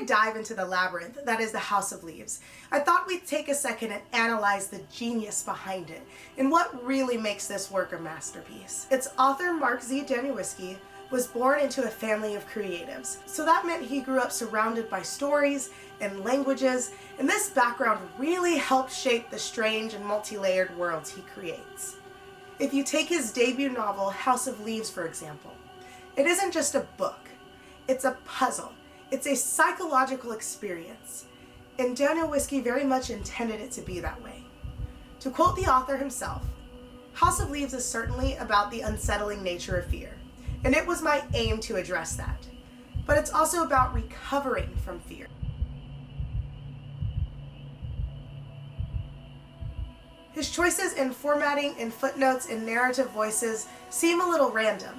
dive into the labyrinth that is the House of Leaves, I thought we'd take a second and analyze the genius behind it and what really makes this work a masterpiece. Its author, Mark Z. Danielewski, was born into a family of creatives, so that meant he grew up surrounded by stories and languages, and this background really helped shape the strange and multi-layered worlds he creates. If you take his debut novel, House of Leaves, for example, it isn't just a book, it's a puzzle. It's a psychological experience, and Danielewski very much intended it to be that way. To quote the author himself, House of Leaves is certainly about the unsettling nature of fear, and it was my aim to address that. But it's also about recovering from fear. His choices in formatting and footnotes and narrative voices seem a little random,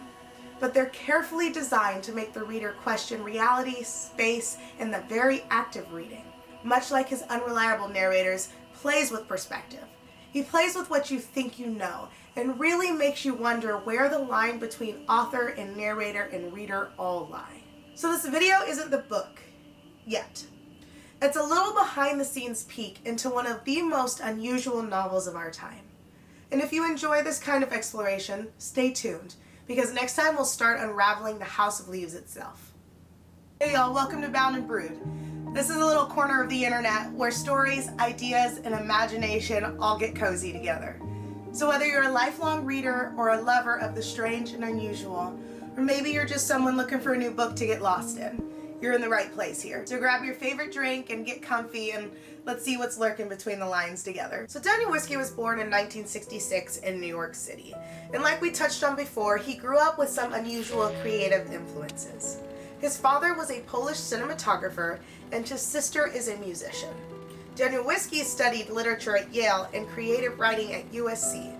but they're carefully designed to make the reader question reality, space, and the very act of reading. Much like his unreliable narrators, plays with perspective. He plays with what you think you know, and really makes you wonder where the line between author and narrator and reader all lie. So this video isn't the book, yet. It's a little behind the scenes peek into one of the most unusual novels of our time. And if you enjoy this kind of exploration, stay tuned, because next time we'll start unraveling the House of Leaves itself. Hey y'all, welcome to Bound and Brood. This is a little corner of the internet where stories, ideas, and imagination all get cozy together. So whether you're a lifelong reader or a lover of the strange and unusual, or maybe you're just someone looking for a new book to get lost in, you're in the right place here. So grab your favorite drink and get comfy, and let's see what's lurking between the lines together. So Danielewski was born in 1966 in New York City. And like we touched on before, he grew up with some unusual creative influences. His father was a Polish cinematographer, and his sister is a musician. Danielewski studied literature at Yale and creative writing at USC.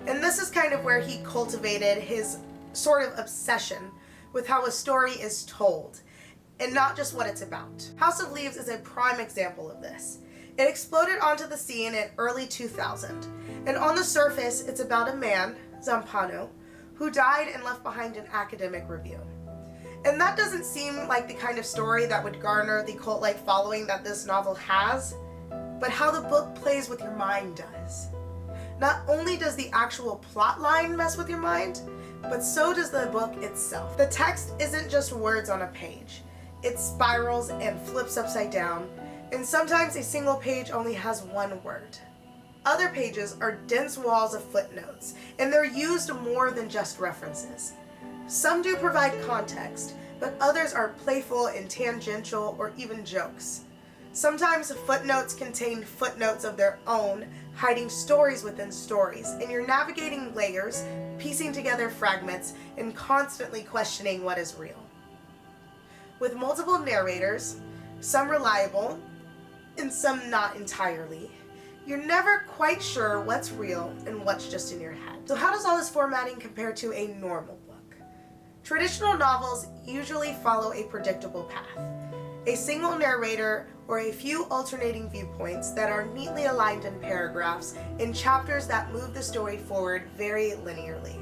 And this is kind of where he cultivated his sort of obsession with how a story is told, and not just what it's about. House of Leaves is a prime example of this. It exploded onto the scene in early 2000, and on the surface, it's about a man, Zampano, who died and left behind an academic review. And that doesn't seem like the kind of story that would garner the cult-like following that this novel has, but how the book plays with your mind does. Not only does the actual plot line mess with your mind, but so does the book itself. The text isn't just words on a page. It spirals and flips upside down, and sometimes a single page only has one word. Other pages are dense walls of footnotes, and they're used more than just references. Some do provide context, but others are playful and tangential or even jokes. Sometimes footnotes contain footnotes of their own, hiding stories within stories, and you're navigating layers, piecing together fragments, and constantly questioning what is real. With multiple narrators, some reliable, and some not entirely, you're never quite sure what's real and what's just in your head. So how does all this formatting compare to a normal book? Traditional novels usually follow a predictable path. A single narrator or a few alternating viewpoints that are neatly aligned in paragraphs in chapters that move the story forward very linearly.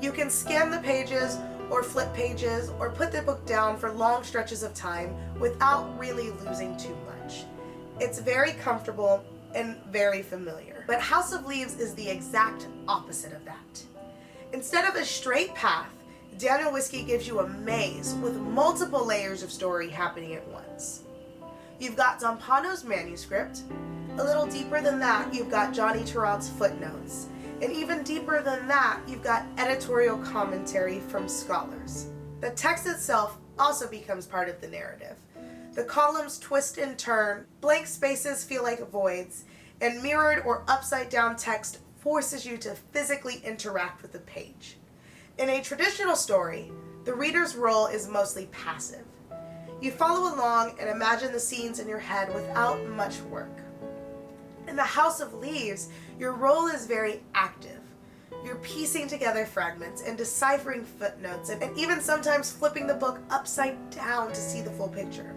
You can scan the pages or flip pages or put the book down for long stretches of time without really losing too much. It's very comfortable and very familiar. But House of Leaves is the exact opposite of that. Instead of a straight path, Danielewski gives you a maze with multiple layers of story happening at once. You've got Zampano's manuscript. A little deeper than that, you've got Johnny Turand's footnotes. And even deeper than that, you've got editorial commentary from scholars. The text itself also becomes part of the narrative. The columns twist and turn, blank spaces feel like voids, and mirrored or upside down text forces you to physically interact with the page. In a traditional story, the reader's role is mostly passive. You follow along and imagine the scenes in your head without much work. In the House of Leaves, your role is very active. You're piecing together fragments and deciphering footnotes and even sometimes flipping the book upside down to see the full picture.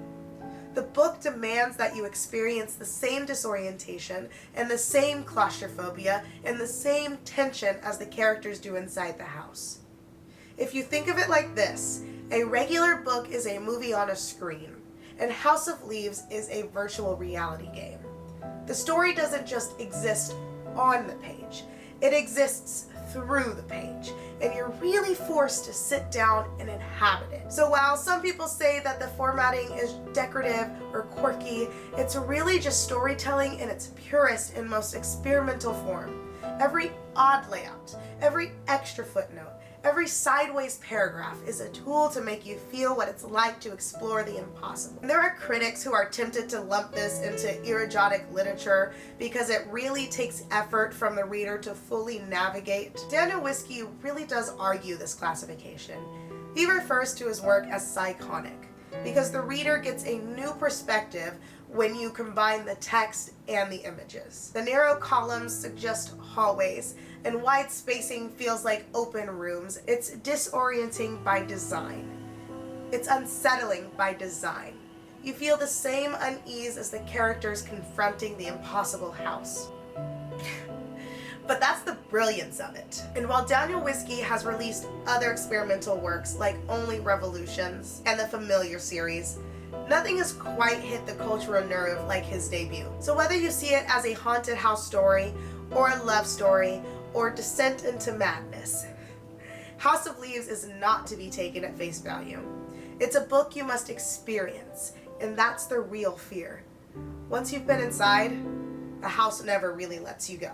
The book demands that you experience the same disorientation and the same claustrophobia and the same tension as the characters do inside the house. If you think of it like this, a regular book is a movie on a screen, and House of Leaves is a virtual reality game. The story doesn't just exist on the page, it exists through the page, and you're really forced to sit down and inhabit it. So while some people say that the formatting is decorative or quirky, it's really just storytelling in its purest and most experimental form. Every odd layout, every extra footnote, every sideways paragraph is a tool to make you feel what it's like to explore the impossible. And there are critics who are tempted to lump this into erotic literature because it really takes effort from the reader to fully navigate. Danielewski really does argue this classification. He refers to his work as psychonic because the reader gets a new perspective when you combine the text and the images. The narrow columns suggest hallways, and wide spacing feels like open rooms. It's disorienting by design. It's unsettling by design. You feel the same unease as the characters confronting the impossible house. But that's the brilliance of it. And while Danielewski has released other experimental works like Only Revolutions and the Familiar series, nothing has quite hit the cultural nerve like his debut. So whether you see it as a haunted house story, or a love story, or descent into madness, House of Leaves is not to be taken at face value. It's a book you must experience, and that's the real fear. Once you've been inside, the house never really lets you go.